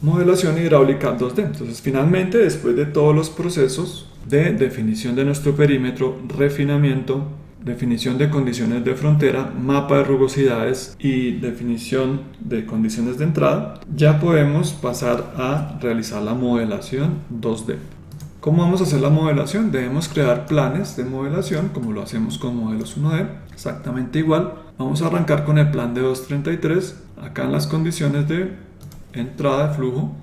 modelación hidráulica 2D. Entonces, finalmente, después de todos los procesos de definición de nuestro perímetro, refinamiento, definición de condiciones de frontera, mapa de rugosidades y definición de condiciones de entrada, ya podemos pasar a realizar la modelación 2D. ¿Cómo vamos a hacer la modelación? Debemos crear planes de modelación como lo hacemos con modelos 1D, exactamente igual. Vamos a arrancar con el plan de 233. Acá en las condiciones de entrada de flujo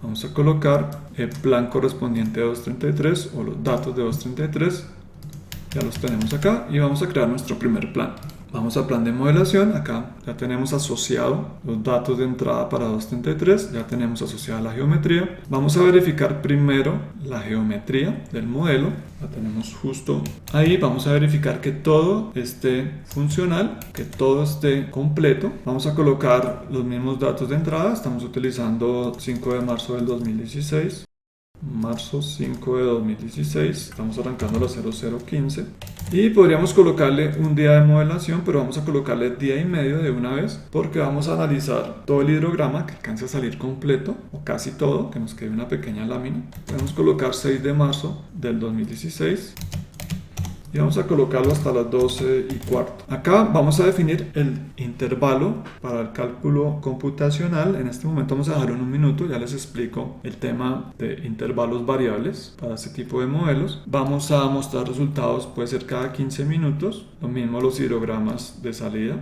vamos a colocar el plan correspondiente a 233 o los datos de 233. Ya los tenemos acá y vamos a crear nuestro primer plan. Vamos al plan de modelación. Acá ya tenemos asociado los datos de entrada para 233, ya tenemos asociada la geometría. Vamos a verificar primero la geometría del modelo, la tenemos justo ahí. Vamos a verificar que todo esté funcional, que todo esté completo. Vamos a colocar los mismos datos de entrada. Estamos utilizando 5 de marzo del 2016. Marzo 5 de 2016, estamos arrancando la 0015 y podríamos colocarle un día de modelación, pero vamos a colocarle día y medio de una vez porque vamos a analizar todo el hidrograma que alcance a salir completo o casi todo, que nos quede una pequeña lámina. Podemos colocar 6 de marzo del 2016 y vamos a colocarlo hasta las 12:15. Acá vamos a definir el intervalo para el cálculo computacional. En este momento vamos a dejar en un minuto, ya les explico el tema de intervalos variables para este tipo de modelos. Vamos a mostrar resultados, puede ser cada 15 minutos, lo mismo los hidrogramas de salida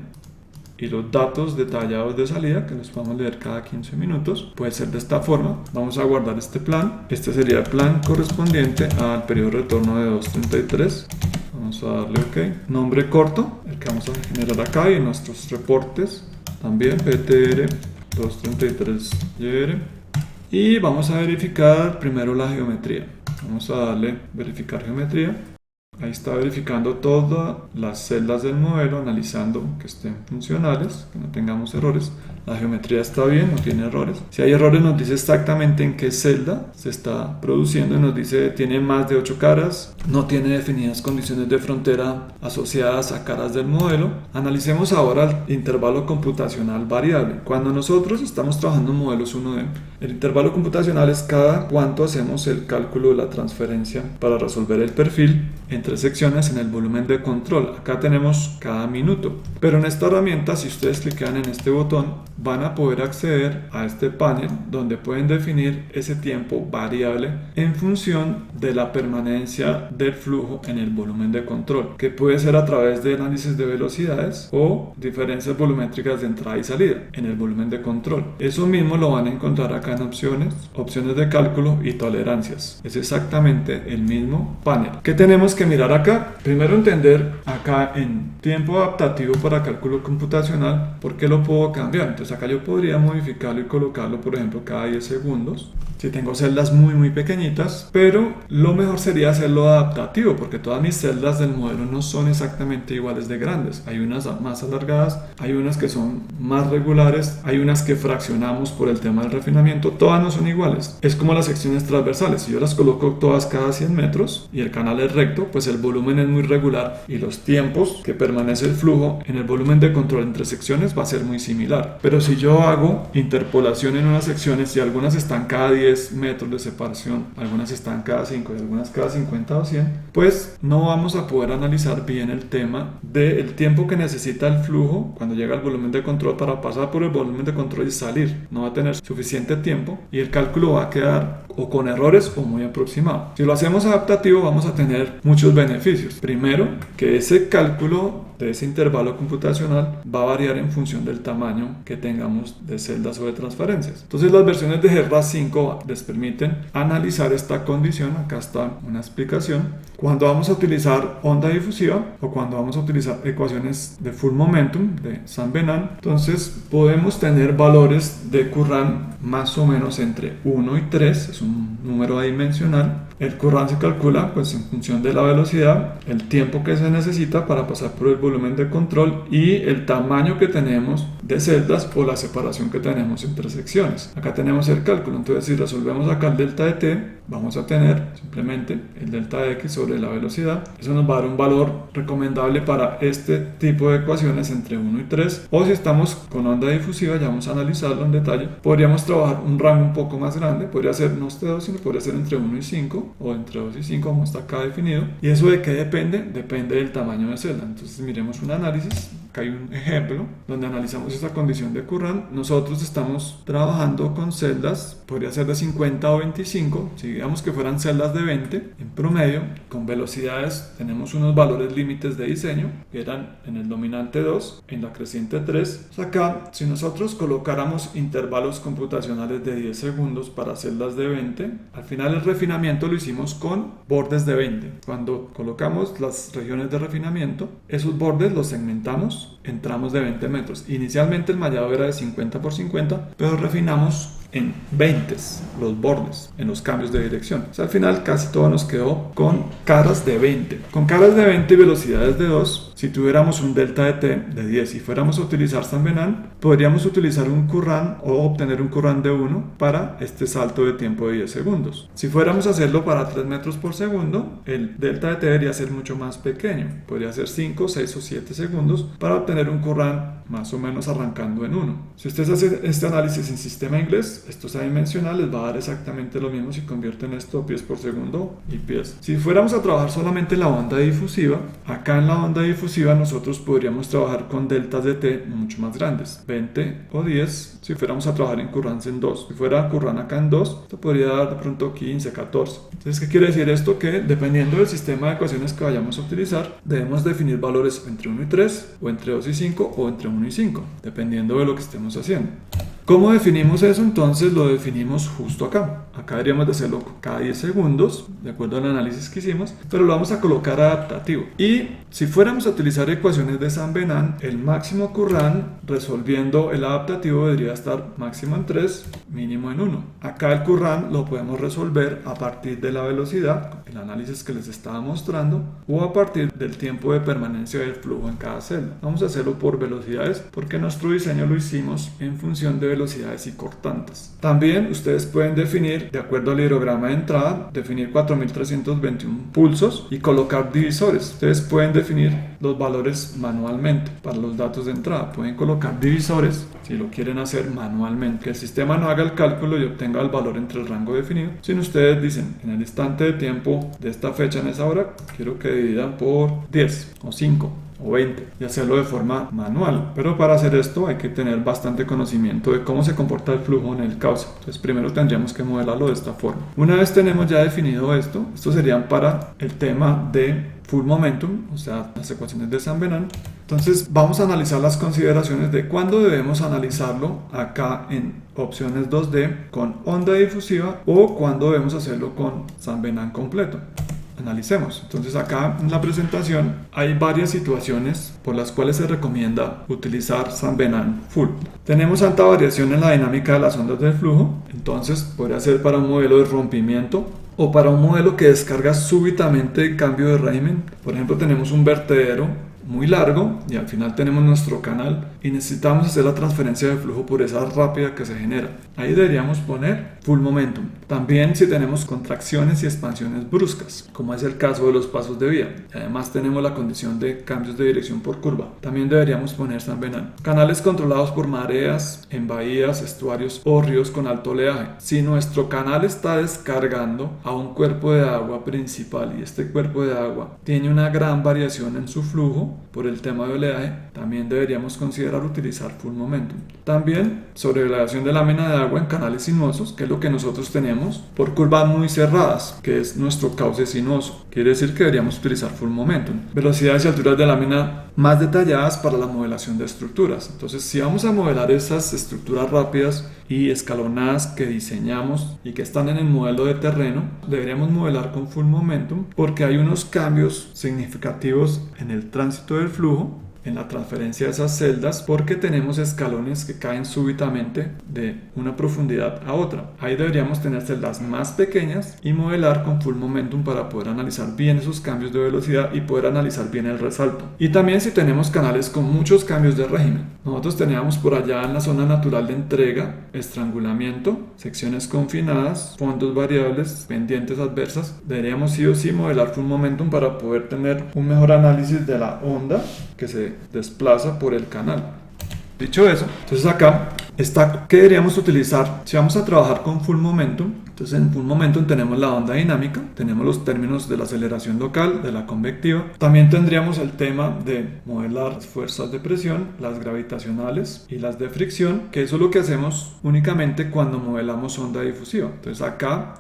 y los datos detallados de salida que los podemos leer cada 15 minutos. Puede ser de esta forma. Vamos a guardar este plan. Este sería el plan correspondiente al periodo de retorno de 233. Vamos a darle OK. Nombre corto, el que vamos a generar acá, y nuestros reportes también, PTR 233YR. Y vamos a verificar primero la geometría. Vamos a darle verificar geometría. Ahí está verificando todas las celdas del modelo, analizando que estén funcionales, que no tengamos errores. La geometría está bien, no tiene errores. Si hay errores nos dice exactamente en qué celda se está produciendo y nos dice tiene más de 8 caras, no tiene definidas condiciones de frontera asociadas a caras del modelo. Analicemos ahora el intervalo computacional variable. Cuando nosotros estamos trabajando en modelos 1D, el intervalo computacional es cada cuánto hacemos el cálculo de la transferencia para resolver el perfil entre secciones en el volumen de control. Acá tenemos cada minuto, pero en esta herramienta, si ustedes clican en este botón, van a poder acceder a este panel donde pueden definir ese tiempo variable en función de la permanencia del flujo en el volumen de control, que puede ser a través de análisis de velocidades o diferencias volumétricas de entrada y salida en el volumen de control. Eso mismo lo van a encontrar acá en opciones de cálculo y tolerancias. Es exactamente el mismo panel. ¿Qué tenemos que mirar acá? Primero entender acá en tiempo adaptativo para cálculo computacional, ¿por qué lo puedo cambiar? Entonces acá yo podría modificarlo y colocarlo, por ejemplo, cada 10 segundos. Si tengo celdas muy pequeñitas, pero lo mejor sería hacerlo adaptativo porque todas mis celdas del modelo no son exactamente iguales de grandes. Hay unas más alargadas, hay unas que son más regulares, hay unas que fraccionamos por el tema del refinamiento. Todas no son iguales. Es como las secciones transversales. Si yo las coloco todas cada 100 metros y el canal es recto, pues el volumen es muy regular y los tiempos que permanece el flujo en el volumen de control entre secciones va a ser muy similar. Pero si yo hago interpolación en unas secciones y algunas están cada 10 metros de separación, algunas están cada 5 y algunas cada 50 o 100, pues no vamos a poder analizar bien el tema del tiempo que necesita el flujo cuando llega al volumen de control para pasar por el volumen de control y salir. No va a tener suficiente tiempo y el cálculo va a quedar o con errores o muy aproximado. Si lo hacemos adaptativo vamos a tener muchos beneficios. Primero, que ese cálculo de ese intervalo computacional va a variar en función del tamaño que tengamos de celdas o de transferencias. Entonces las versiones de GRAS 5 les permiten analizar esta condición. Acá está una explicación. Cuando vamos a utilizar onda difusiva o cuando vamos a utilizar ecuaciones de full momentum de Saint-Venant, entonces podemos tener valores de Current más o menos entre 1 y 3, es un número adimensional. El current se calcula pues en función de la velocidad, el tiempo que se necesita para pasar por el volumen de control y el tamaño que tenemos de celdas o la separación que tenemos entre secciones. Acá tenemos el cálculo, entonces si resolvemos acá el delta de t, vamos a tener simplemente el delta de x sobre la velocidad. Eso nos va a dar un valor recomendable para este tipo de ecuaciones entre 1 y 3, o si estamos con onda difusiva, ya vamos a analizarlo en detalle, podríamos trabajar un rango un poco más grande, podría ser no este 2, sino podría ser entre 1 y 5 o entre 2 y 5 como está acá definido. ¿Y eso de qué depende? Depende del tamaño de celda. Entonces miremos un análisis. Acá hay un ejemplo donde analizamos esta condición de current. Nosotros estamos trabajando con celdas, podría ser de 50 o 25, si digamos que fueran celdas de 20 en promedio, con velocidades tenemos unos valores límites de diseño que eran en el dominante 2, en la creciente 3. Pues acá, si nosotros colocáramos intervalos computacionales de 10 segundos para celdas de 20, al final el refinamiento lo hicimos con bordes de 20. Cuando colocamos las regiones de refinamiento, esos bordes los segmentamos en tramos de 20 metros. Inicialmente el mallado era de 50 por 50, pero refinamos en 20 los bordes, en los cambios de dirección. O sea, al final casi todo nos quedó con caras de 20. Con caras de 20 y velocidades de 2, si tuviéramos un delta de t de 10 y fuéramos a utilizar San Venant, podríamos utilizar un current o obtener un current de 1 para este salto de tiempo de 10 segundos. Si fuéramos a hacerlo para 3 metros por segundo, el delta de t debería ser mucho más pequeño. Podría ser 5, 6 o 7 segundos para obtener un current más o menos arrancando en 1. Si ustedes hacen este análisis en sistema inglés, esto es adimensional, les va a dar exactamente lo mismo si convierten esto pies por segundo y pies. Si fuéramos a trabajar solamente en la onda difusiva, acá en la onda difusiva nosotros podríamos trabajar con deltas de t mucho más grandes, 20 o 10, si fuéramos a trabajar en currents en 2. Si fuera current acá en 2, esto podría dar de pronto 15, 14. Entonces, ¿qué quiere decir esto? Que dependiendo del sistema de ecuaciones que vayamos a utilizar, debemos definir valores entre 1 y 3, o entre 2 y 5, o entre 1 y 5, dependiendo de lo que estemos haciendo. ¿Cómo definimos eso? Entonces lo definimos justo acá. Acá deberíamos de hacerlo cada 10 segundos, de acuerdo al análisis que hicimos, pero lo vamos a colocar adaptativo. Y si fuéramos a utilizar ecuaciones de San Venant, el máximo current resolviendo el adaptativo debería estar máximo en 3, mínimo en 1. Acá el current lo podemos resolver a partir de la velocidad, el análisis que les estaba mostrando, o a partir del tiempo de permanencia del flujo en cada celda. Vamos a hacerlo por velocidades porque nuestro diseño lo hicimos en función de velocidades y cortantes. También ustedes pueden definir, de acuerdo al hidrograma de entrada, definir 4321 pulsos y colocar divisores. Ustedes pueden definir los valores manualmente para los datos de entrada. Pueden colocar divisores si lo quieren hacer manualmente. Que el sistema no haga el cálculo y obtenga el valor entre el rango definido, sino ustedes dicen, en el instante de tiempo de esta fecha en esa hora, quiero que dividan por 10 o 5 o 20 y hacerlo de forma manual. Pero para hacer esto hay que tener bastante conocimiento de cómo se comporta el flujo en el cauce. Entonces primero tendríamos que modelarlo de esta forma. Una vez tenemos ya definido esto, estos serían para el tema de full momentum, o sea, las ecuaciones de San Venant. Entonces vamos a analizar las consideraciones de cuándo debemos analizarlo acá en opciones 2D con onda difusiva o cuándo debemos hacerlo con San Venant completo. Analicemos. Entonces acá en la presentación hay varias situaciones por las cuales se recomienda utilizar San Venant full. Tenemos alta variación en la dinámica de las ondas del flujo, entonces podría ser para un modelo de rompimiento o para un modelo que descarga súbitamente el cambio de régimen. Por ejemplo, tenemos un vertedero muy largo y al final tenemos nuestro canal y necesitamos hacer la transferencia de flujo por esa rápida que se genera. Ahí deberíamos poner full momentum. También si tenemos contracciones y expansiones bruscas, como es el caso de los pasos de vía. Y además tenemos la condición de cambios de dirección por curva. También deberíamos poner San Venant. Canales controlados por mareas, en bahías, estuarios o ríos con alto oleaje. Si nuestro canal está descargando a un cuerpo de agua principal y este cuerpo de agua tiene una gran variación en su flujo por el tema de oleaje, también deberíamos considerar utilizar full momentum. También sobre elevación de lámina de agua en canales sinuosos, que es lo que nosotros tenemos por curvas muy cerradas, que es nuestro cauce sinuoso. Quiere decir que deberíamos utilizar full momentum. Velocidades y alturas de lámina más detalladas para la modelación de estructuras. Entonces, si vamos a modelar esas estructuras rápidas y escalonadas que diseñamos y que están en el modelo de terreno, deberíamos modelar con full momentum porque hay unos cambios significativos en el tránsito del flujo en la transferencia de esas celdas porque tenemos escalones que caen súbitamente de una profundidad a otra. Ahí deberíamos tener celdas más pequeñas y modelar con full momentum para poder analizar bien esos cambios de velocidad y poder analizar bien el resalto. Y también si tenemos canales con muchos cambios de régimen. Nosotros teníamos por allá en la zona natural de entrega, estrangulamiento, secciones confinadas, fondos variables, pendientes adversas. Deberíamos sí o sí modelar full momentum para poder tener un mejor análisis de la onda que se desplaza por el canal. Dicho eso, entonces acá está que deberíamos utilizar si vamos a trabajar con full momentum. Entonces en full momentum tenemos la onda dinámica, tenemos los términos de la aceleración local, de la convectiva. También tendríamos el tema de modelar las fuerzas de presión, las gravitacionales y las de fricción, que eso es lo que hacemos únicamente cuando modelamos onda difusiva. Entonces acá,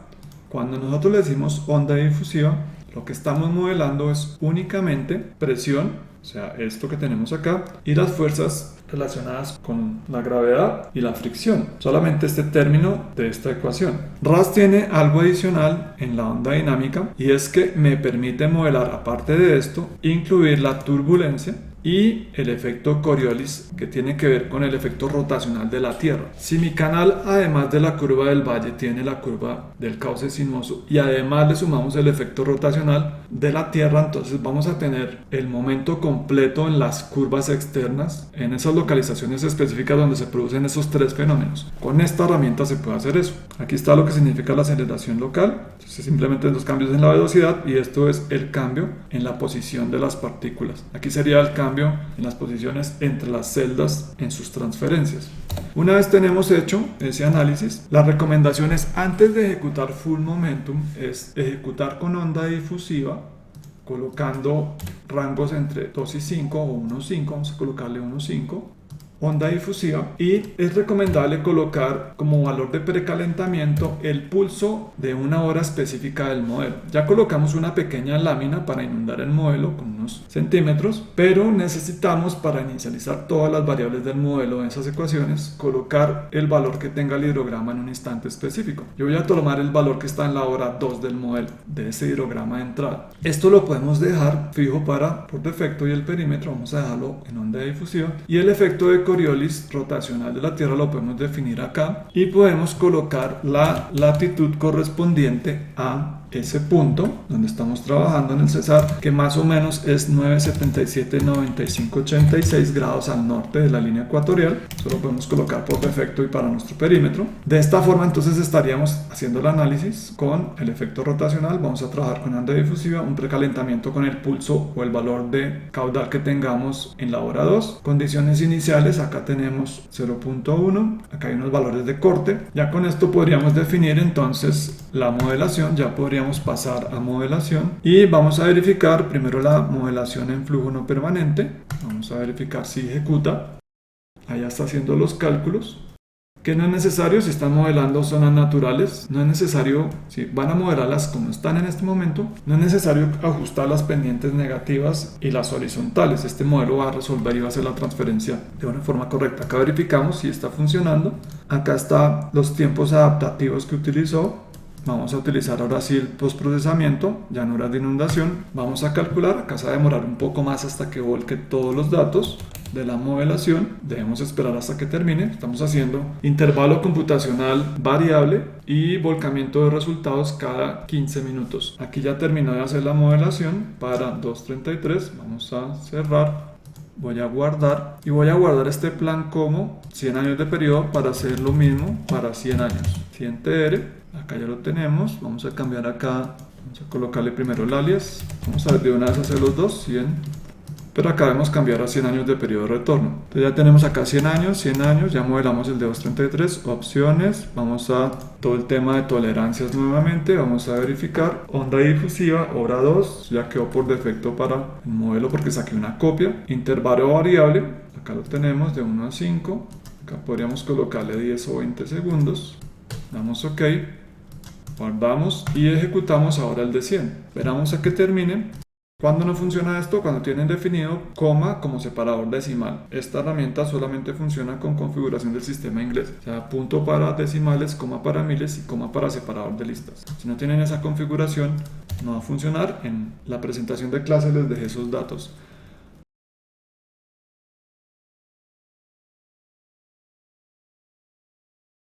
cuando nosotros le decimos onda difusiva, lo que estamos modelando es únicamente presión, o sea, esto que tenemos acá, y las fuerzas relacionadas con la gravedad y la fricción. Solamente este término de esta ecuación. RAS tiene algo adicional en la onda dinámica y es que me permite modelar, aparte de esto, incluir la turbulencia y el efecto Coriolis, que tiene que ver con el efecto rotacional de la Tierra. Si mi canal, además de la curva del valle, tiene la curva del cauce sinuoso y además le sumamos el efecto rotacional de la Tierra, entonces vamos a tener el momento completo en las curvas externas, en esas localizaciones específicas donde se producen esos tres fenómenos. Con esta herramienta se puede hacer eso. Aquí está lo que significa la aceleración local, entonces simplemente los cambios en la velocidad, y esto es el cambio en la posición de las partículas. Aquí sería el cambio en las posiciones entre las celdas en sus transferencias. Una vez tenemos hecho ese análisis, la recomendación es, antes de ejecutar full momentum, es ejecutar con onda difusiva, colocando rangos entre 2 y 5 o 1,5, vamos a colocarle 1,5, onda difusiva, y es recomendable colocar como valor de precalentamiento el pulso de una hora específica del modelo. Ya colocamos una pequeña lámina para inundar el modelo con unos centímetros, pero necesitamos, para inicializar todas las variables del modelo en esas ecuaciones, colocar el valor que tenga el hidrograma en un instante específico. Yo voy a tomar el valor que está en la hora 2 del modelo, de ese hidrograma de entrada. Esto lo podemos dejar fijo por defecto, y el perímetro vamos a dejarlo en onda difusiva, y el efecto de Coriolis rotacional de la Tierra lo podemos definir acá, y podemos colocar la latitud correspondiente a ese punto donde estamos trabajando en el Cesar, que más o menos es 977,9586 grados al norte de la línea ecuatorial. Eso lo podemos colocar por defecto y para nuestro perímetro. De esta forma entonces estaríamos haciendo el análisis con el efecto rotacional. Vamos a trabajar con onda difusiva, un precalentamiento con el pulso o el valor de caudal que tengamos en la hora 2. Condiciones iniciales, acá tenemos 0,1, acá hay unos valores de corte. Ya con esto podríamos definir entonces la modelación. Ya podríamos pasar a modelación y vamos a verificar primero la modelación en flujo no permanente. Vamos a verificar si ejecuta. Allá está haciendo los cálculos, que no es necesario si están modelando zonas naturales, no es necesario, si van a modelarlas como están en este momento, no es necesario ajustar las pendientes negativas y las horizontales. Este modelo va a resolver y va a hacer la transferencia de una forma correcta. Acá verificamos si está funcionando. Acá están los tiempos adaptativos que utilizó. Vamos a utilizar ahora sí el postprocesamiento, llanuras de inundación. Vamos a calcular, acá se va a demorar un poco más hasta que volque todos los datos de la modelación. Debemos esperar hasta que termine. Estamos haciendo intervalo computacional variable y volcamiento de resultados cada 15 minutos. Aquí ya terminó de hacer la modelación para 2.33. Vamos a cerrar. Voy a guardar y voy a guardar este plan como 100 años de periodo para hacer lo mismo para 100 años. 100 TR. Acá ya lo tenemos, vamos a cambiar acá, vamos a colocarle primero el alias, vamos a ver de una vez hacer los dos, 100, pero acá debemos cambiar a 100 años de periodo de retorno. Entonces ya tenemos acá 100 años, ya modelamos el de 233, opciones, vamos a todo el tema de tolerancias nuevamente, vamos a verificar, onda difusiva, hora 2, ya quedó por defecto para el modelo porque saqué una copia, intervalo variable, acá lo tenemos de 1 a 5, acá podríamos colocarle 10 o 20 segundos, damos OK. Guardamos y ejecutamos ahora el de 100. Esperamos a que termine. ¿Cuándo no funciona esto? Cuando tienen definido coma como separador decimal. Esta herramienta solamente funciona con configuración del sistema inglés. O sea, punto para decimales, coma para miles y coma para separador de listas. Si no tienen esa configuración, no va a funcionar. En la presentación de clase les dejé esos datos.